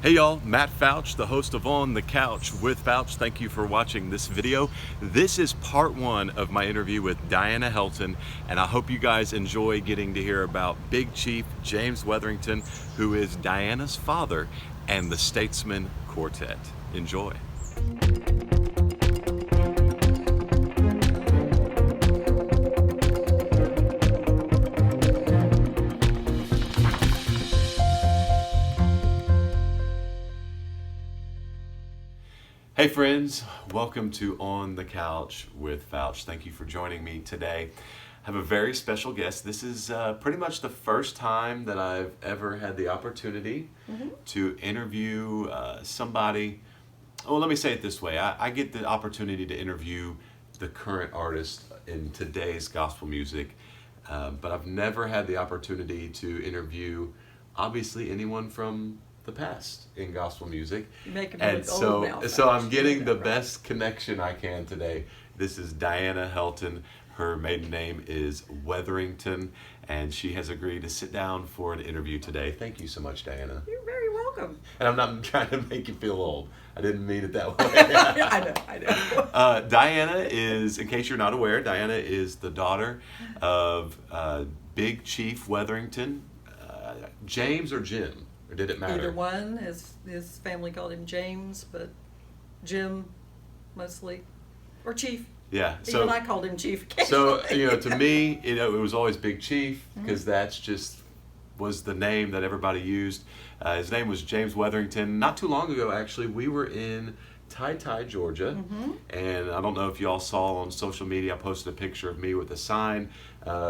Hey y'all, Matt Fouch, the host of On the Couch with Fouch. Thank you for watching this video. This is part one of my interview with Diana Helton, and I hope you guys enjoy getting to hear about Big Chief James Wetherington, who is Diana's father, and the Statesmen quartet. Enjoy. Hey friends, welcome to On the Couch with Fouch. Thank you for joining me today. I have a very special guest. This is pretty much the first time that I've ever had the opportunity to interview somebody. Well, let me say it this way. I get the opportunity to interview the current artist in today's gospel music, but I've never had the opportunity to interview, obviously, anyone from the past in gospel music. You make him And look so, old now. so I'm getting the Right. best connection I can today. This is Diana Helton. Her maiden name is Wetherington, and she has agreed to sit down for an interview today. Thank you so much, Diana. You're very welcome. And I'm not trying to make you feel old. I didn't mean it that way. I know. Diana is, in case you're not aware, Diana is the daughter of Big Chief Wetherington. James or Jim? Or did it matter? Either one. His family called him James, but Jim mostly, or Chief. Yeah. Even I called him Chief So, occasionally. to me, it was always Big Chief because that's just was the name that everybody used. His name was James Wetherington. Not too long ago, actually, we were in Ty, Georgia, and I don't know if y'all saw on social media, I posted a picture of me with a sign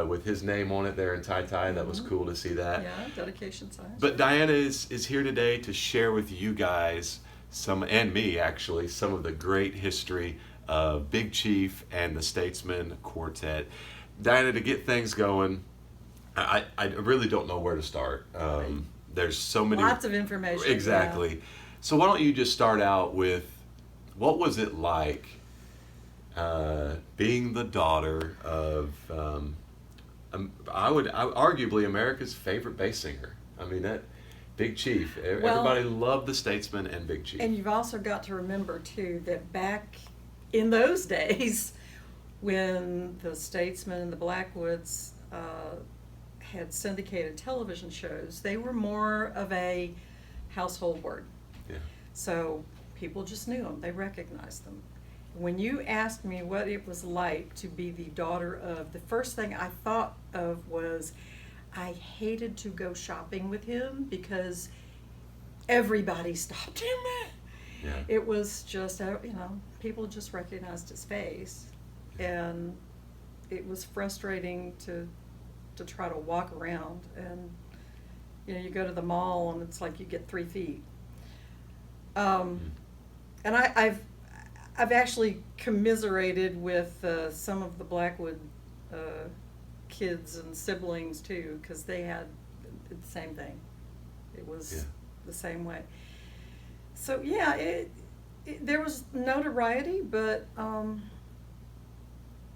with his name on it there in Ty. That was cool to see that. Yeah, dedication signs. But Diana is here today to share with you guys and me actually, some of the great history of Big Chief and the Statesmen quartet. Diana, to get things going, I really don't know where to start. There's so many. Lots of information. Exactly. Yeah. So why don't you just start out with, what was it like being the daughter of, arguably America's favorite bass singer. I mean, that Big Chief. Everybody loved the Statesmen and Big Chief. And you've also got to remember, too, that back in those days, when the Statesmen and the Blackwoods had syndicated television shows, they were more of a household word. Yeah. So people just knew them. They recognized them. When you asked me what it was like to be the daughter of, the first thing I thought of was I hated to go shopping with him because everybody stopped him. Yeah. It was just, people just recognized his face. And it was frustrating to try to walk around. And, you go to the mall and it's like you get 3 feet. And I've actually commiserated with some of the Blackwood kids and siblings too, because they had the same thing. It was the same way. So yeah, there was notoriety, but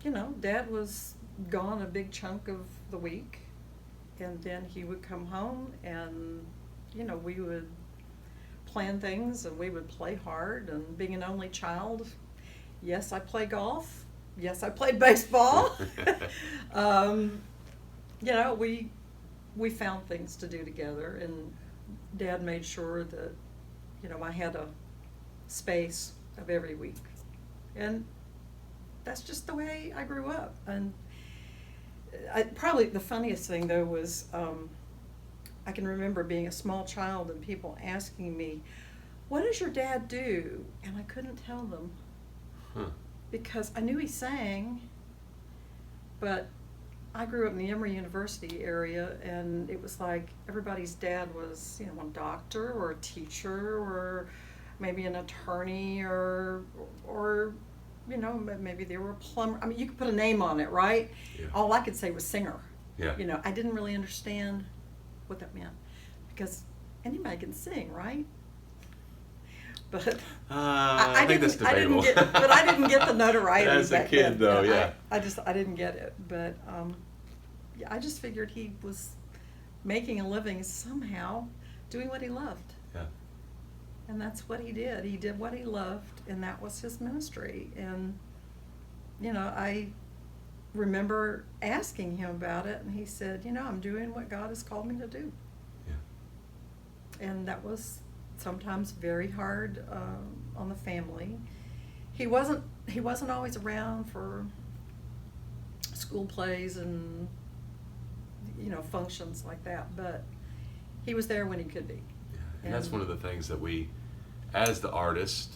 Dad was gone a big chunk of the week, and then he would come home, and we would plan things, and we would play hard. And being an only child, yes, I play golf. Yes, I played baseball. We found things to do together, and Dad made sure that I had a space of every week, and that's just the way I grew up. And probably the funniest thing though was I can remember being a small child and people asking me, "What does your dad do?" And I couldn't tell them because I knew he sang, but I grew up in the Emory University area, and it was like everybody's dad was, a doctor or a teacher or maybe an attorney or maybe they were a plumber. I mean, you could put a name on it, right? Yeah. All I could say was singer. Yeah. I didn't really understand what that meant because anybody can sing, right? But I think that's debatable. But I didn't get the notoriety as a back kid, then. though. Yeah. I didn't get it, but I just figured he was making a living somehow, doing what he loved. Yeah. And that's what he did. He did what he loved, and that was his ministry. And, I remember asking him about it, and he said, I'm doing what God has called me to do. Yeah. And that was sometimes very hard on the family. He wasn't always around for school plays and functions like that, but he was there when he could be. Yeah. And that's one of the things that we, as the artist,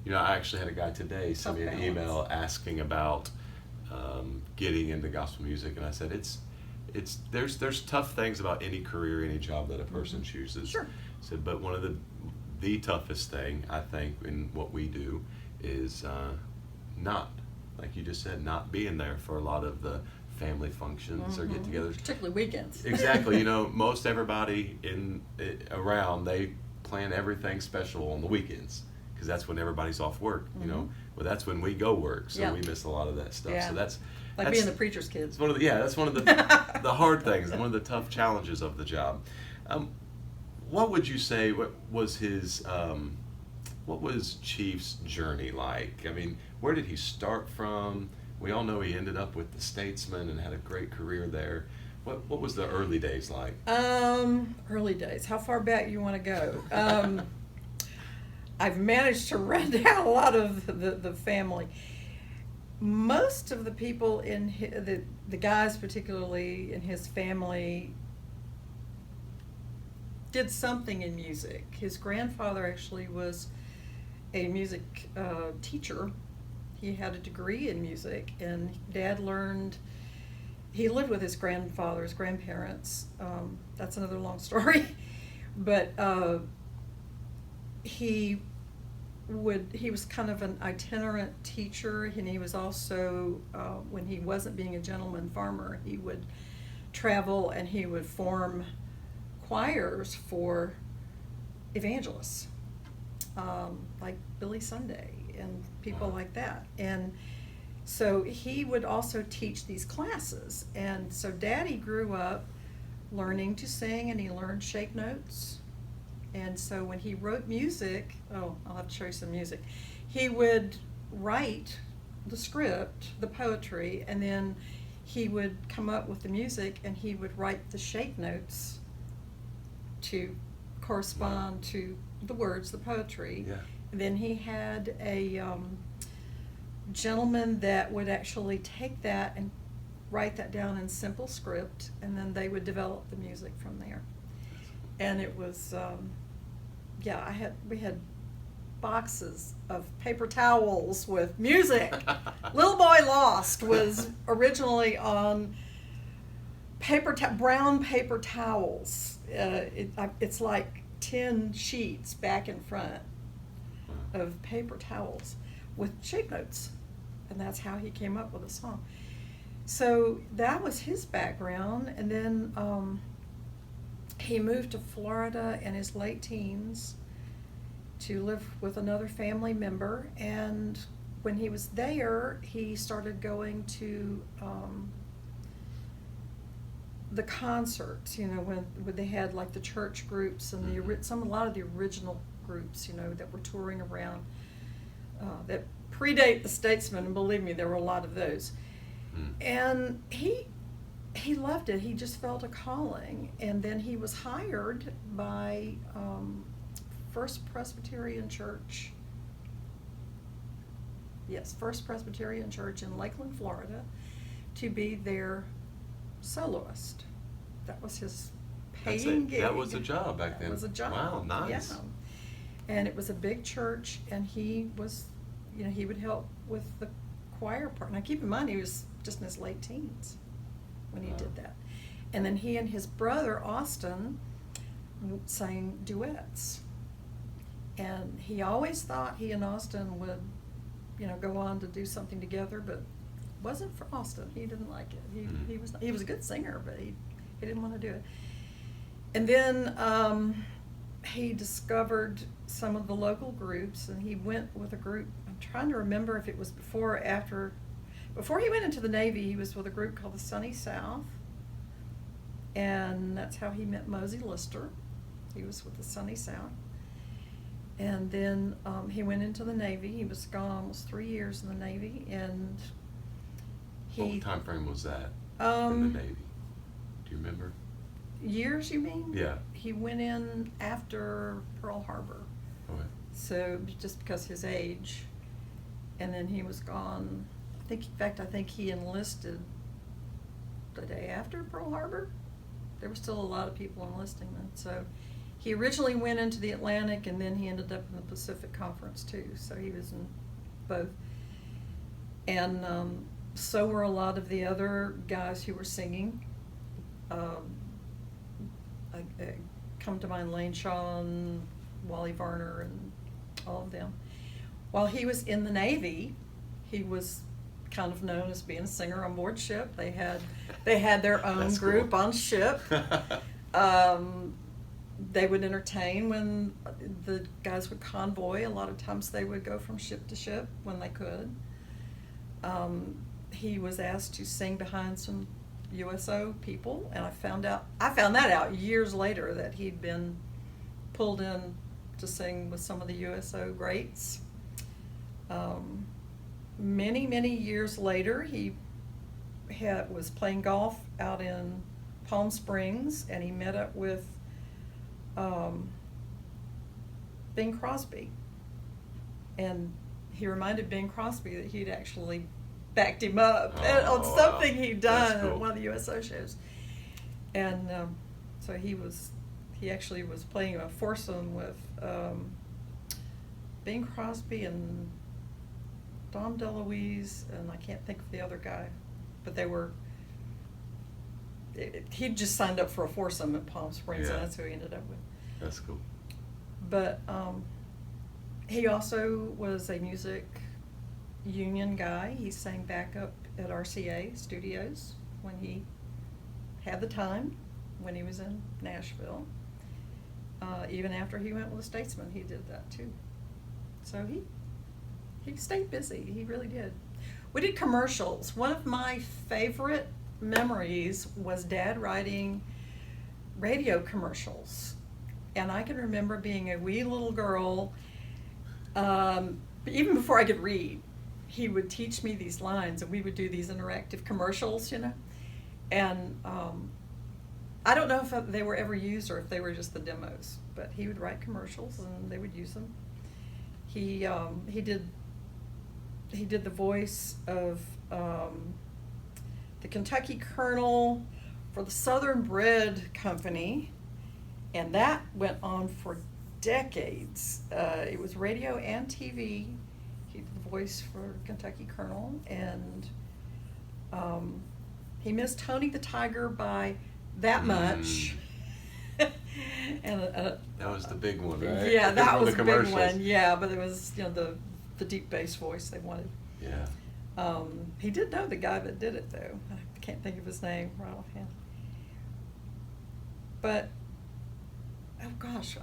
I actually had a guy today send me an email asking about getting into gospel music, and I said there's tough things about any career, any job that a person chooses. Sure. I said, but one of the toughest thing I think in what we do is not, like you just said, not being there for a lot of the family functions or get-togethers, particularly weekends. Exactly. Most everybody around, they plan everything special on the weekends because that's when everybody's off work. Well, that's when we go work, so we miss a lot of that stuff. Yeah. So that's being the preacher's kids. That's one of the the hard things, one of the tough challenges of the job. What would you say? What was Chief's journey like? I mean, where did he start from? We all know he ended up with the Statesmen and had a great career there. What was the early days like? Early days. How far back you want to go? I've managed to run down a lot of the family. Most of the people in the guys, particularly in his family, did something in music. His grandfather actually was a music teacher. He had a degree in music, and Dad he lived with his grandparents. That's another long story. But he was kind of an itinerant teacher, and he was also, when he wasn't being a gentleman farmer, he would travel and he would form choirs for evangelists, like Billy Sunday and people like that. And so he would also teach these classes. And so Daddy grew up learning to sing, and he learned shape notes. And so when he wrote music, I'll have to show you some music. He would write the script, the poetry, and then he would come up with the music, and he would write the shape notes to correspond to the words, the poetry. Yeah. And then he had a gentleman that would actually take that and write that down in simple script, and then they would develop the music from there. And it was, we had boxes of paper towels with music. Little Boy Lost was originally on brown paper towels. It's like 10 sheets back and front of paper towels with shape notes, and that's how he came up with a song. So that was his background, and then he moved to Florida in his late teens to live with another family member, and when he was there, he started going to the concerts, when they had like the church groups and a lot of the original groups, that were touring around that predate the Statesmen, and believe me, there were a lot of those. And he loved it. He just felt a calling, and then he was hired by First Presbyterian Church. Yes, First Presbyterian Church in Lakeland, Florida, to be their soloist. That was his paying gig. That was a job back then. That was a job. Wow, nice. Yeah. And it was a big church, and he was, he would help with the choir part. Now keep in mind, he was just in his late teens when he did that. And then he and his brother, Austin, sang duets. And he always thought he and Austin would, go on to do something together, but it wasn't for Austin. He didn't like it. He was a good singer, but he didn't want to do it. And then he discovered some of the local groups, and he went with a group. I'm trying to remember if it was before or after. Before he went into the Navy, he was with a group called the Sunny South, and that's how he met Hovie Lister. He was with the Sunny South. And then he went into the Navy. He was gone almost 3 years in the Navy, and What time frame was that in the Navy? Do you remember? Years, you mean? Yeah. He went in after Pearl Harbor. Okay. So just because his age, and then he was gone. In fact, I think he enlisted the day after Pearl Harbor. There were still a lot of people enlisting then. So he originally went into the Atlantic, and then he ended up in the Pacific Conference too. So he was in both. And so were a lot of the other guys who were singing. I come to mind Lane Shaw and Wally Varner and all of them. While he was in the Navy, he was kind of known as being a singer on board ship. They had their own That's group cool. on ship. They would entertain when the guys would convoy. A lot of times they would go from ship to ship when they could. He was asked to sing behind some USO people, and I found that out years later, that he'd been pulled in to sing with some of the USO greats. Many years later, he was playing golf out in Palm Springs, and he met up with Bing Crosby, and he reminded Bing Crosby that he'd actually backed him up on something he'd done cool. at one of the USO shows. And so he actually was playing a foursome with Bing Crosby and Dom DeLuise, and I can't think of the other guy, but they were. He'd just signed up for a foursome in Palm Springs, Yeah. and that's who he ended up with. That's cool. But he also was a music union guy. He sang backup at RCA Studios when he had the time, when he was in Nashville. Even after he went with the Statesmen, he did that too. So he stayed busy. He really did. We did commercials. One of my favorite memories was Dad writing radio commercials. And I can remember being a wee little girl, even before I could read, he would teach me these lines, and we would do these interactive commercials, And I don't know if they were ever used or if they were just the demos, but he would write commercials and they would use them. He did the voice of the Kentucky Colonel for the Southern Bread Company, and that went on for decades. It was radio and TV. He did the voice for Kentucky Colonel, and he missed Tony the Tiger by that much. And that was the big one, right? yeah, that From was the a big commercials. one. Yeah, but it was the deep bass voice they wanted. Yeah. He did know the guy that did it, though. I can't think of his name right offhand. But oh gosh,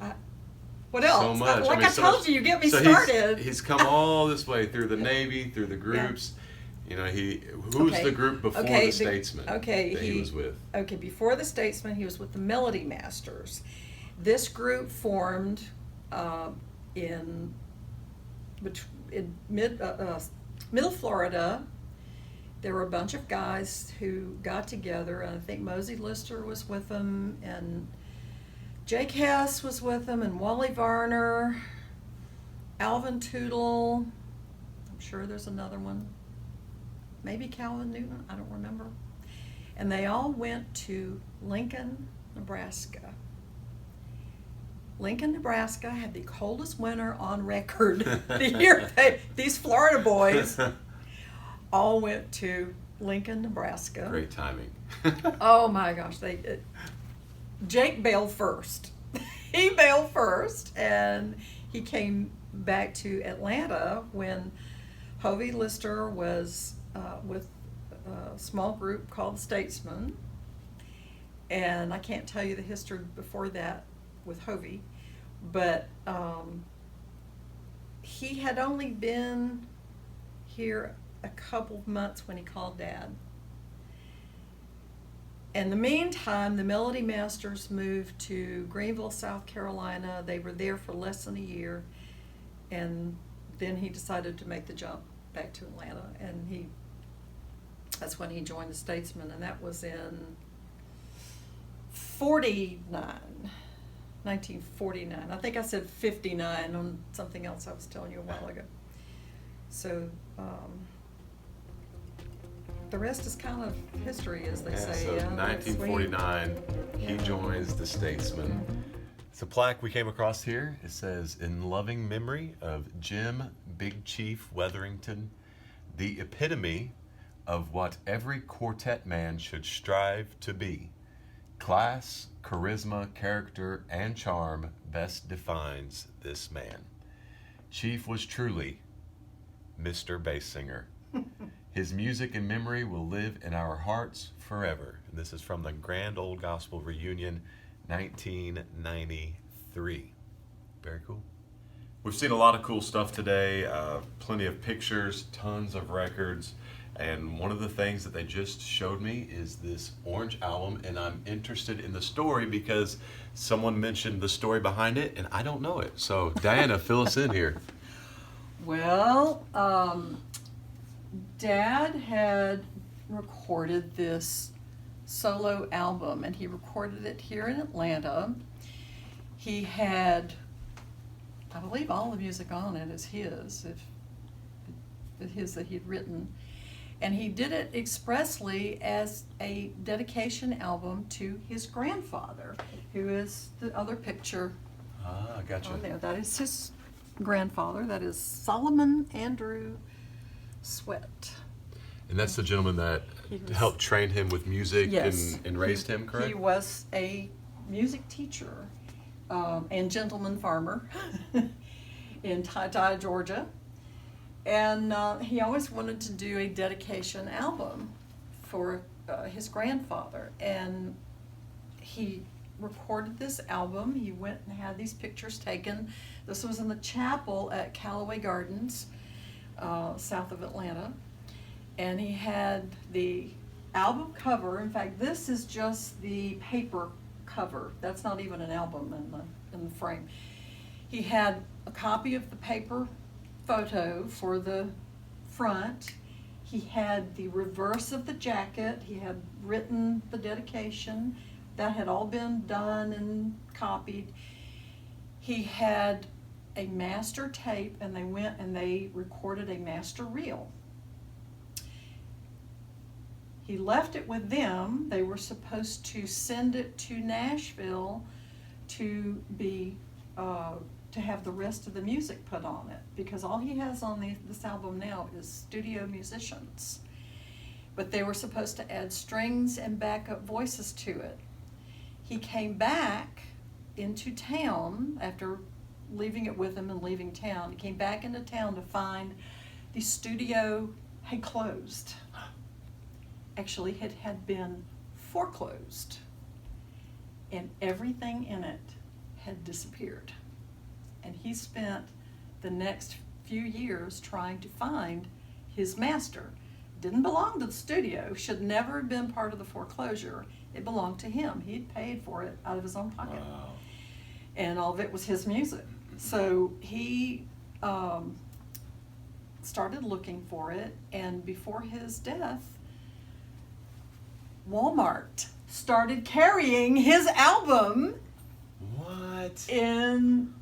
what else? So much. Like I told you, get me so started. He's come all this way through the Navy, through the groups. Who's Okay. the group before the Statesmen that he was with? Okay, before the Statesmen, he was with the Melody Masters. This group formed in Middle Florida. There were a bunch of guys who got together, and I think Hovie Lister was with them, and Jake Hess was with them, and Wally Varner, Alvin Tootle. I'm sure there's another one. Maybe Calvin Newton, I don't remember. And they all went to Lincoln, Nebraska. Lincoln, Nebraska had the coldest winter on record. The year these Florida boys all went to Lincoln, Nebraska. Great timing. Oh my gosh, Jake bailed first. He bailed first, and he came back to Atlanta when Hovie Lister was with a small group called the Statesmen. And I can't tell you the history before that with Hovie, but he had only been here a couple of months when he called Dad. In the meantime, the Melody Masters moved to Greenville, South Carolina. They were there for less than a year, and then he decided to make the jump back to Atlanta, and that's when he joined the Statesmen, and that was in 1949. I think I said 59 on something else I was telling you a while ago. So the rest is kind of history, as they say. So 1949, he joins the Statesmen. It's a plaque we came across here. It says, "In loving memory of Jim Big Chief Wetherington, the epitome of what every quartet man should strive to be. Class, charisma, character, and charm best defines this man. Chief was truly Mr. Bass Singer. His music and memory will live in our hearts forever." And this is from the Grand Old Gospel Reunion, 1993. Very cool. We've seen a lot of cool stuff today, plenty of pictures, tons of records. And one of the things that they just showed me is this orange album, and I'm interested in the story because someone mentioned the story behind it, and I don't know it. So, Diana, fill us in here. Well, Dad had recorded this solo album, and he recorded it here in Atlanta. He had, I believe all the music on it is his, his that he'd written. And he did it expressly as a dedication album to his grandfather, who is the other picture Gotcha. on there. That is his grandfather. That is Solomon Andrew Sweat. And that's the gentleman that helped train him with music. Yes. and raised him, correct? He was a music teacher and gentleman farmer in Tye, Georgia. And he always wanted to do a dedication album for his grandfather. And he recorded this album. He went and had these pictures taken. This was in the chapel at Callaway Gardens, south of Atlanta. And he had the album cover. In fact, this is just the paper cover. That's not even an album in the frame. He had a copy of the paper photo for the front. He had the reverse of the jacket. He had written the dedication. That had all been done and copied. He had a master tape, and they went and they recorded a master reel. He left it with them. They were supposed to send it to Nashville to be to have the rest of the music put on it, because all he has on this album now is studio musicians. But they were supposed to add strings and backup voices to it. He came back into town after leaving it with him and leaving town. He came back into town to find the studio had closed. Actually, it had been foreclosed, and everything in it had disappeared. And he spent the next few years trying to find his master. Didn't belong to the studio, should never have been part of the foreclosure. It belonged to him. He had paid for it out of his own pocket. Wow. And all of it was his music. So he started looking for it, and before his death, Walmart started carrying his album. What? In,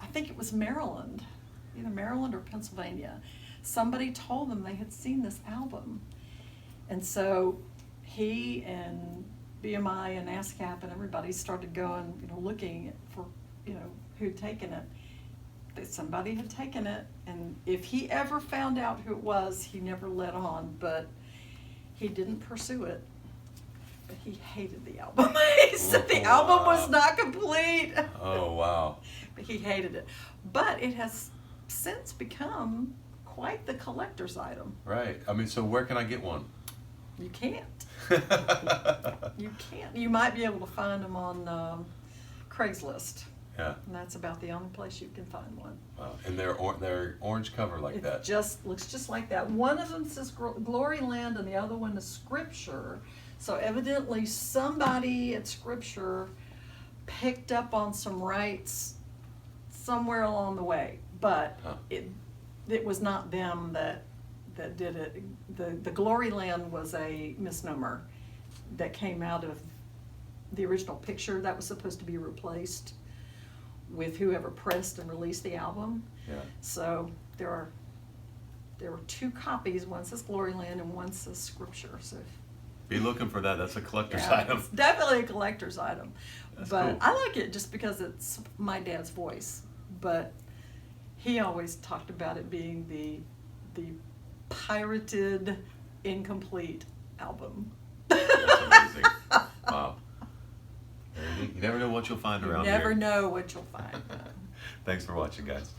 I think it was Maryland, either Maryland or Pennsylvania. Somebody told them they had seen this album. And so he and BMI and ASCAP and everybody started going, looking for, who'd taken it. That somebody had taken it, and if he ever found out who it was, he never let on, but he didn't pursue it. But he hated the album. He said the album was not complete. Oh, wow. But he hated it. But it has since become quite the collector's item. Right. I mean, so where can I get one? You can't. You can't. You might be able to find them on Craigslist. Yeah. And that's about the only place you can find one. Wow. And they're orange cover like that. It just looks just like that. One of them says Glory Land, and the other one is Scripture. So evidently somebody at Scripture picked up on some rights somewhere along the way, but it was not them that did it. The Glory Land was a misnomer that came out of the original picture that was supposed to be replaced with whoever pressed and released the album. Yeah. So there were 2 copies. One says Glory Land and one says Scripture. So Be looking for that. That's a collector's yeah, item. it's definitely a collector's item. That's but cool. I like it just because it's my dad's voice. But he always talked about it being the pirated, incomplete album. That's amazing. Wow. You never know what you'll find around You never here. know what you'll find. Thanks for watching, guys.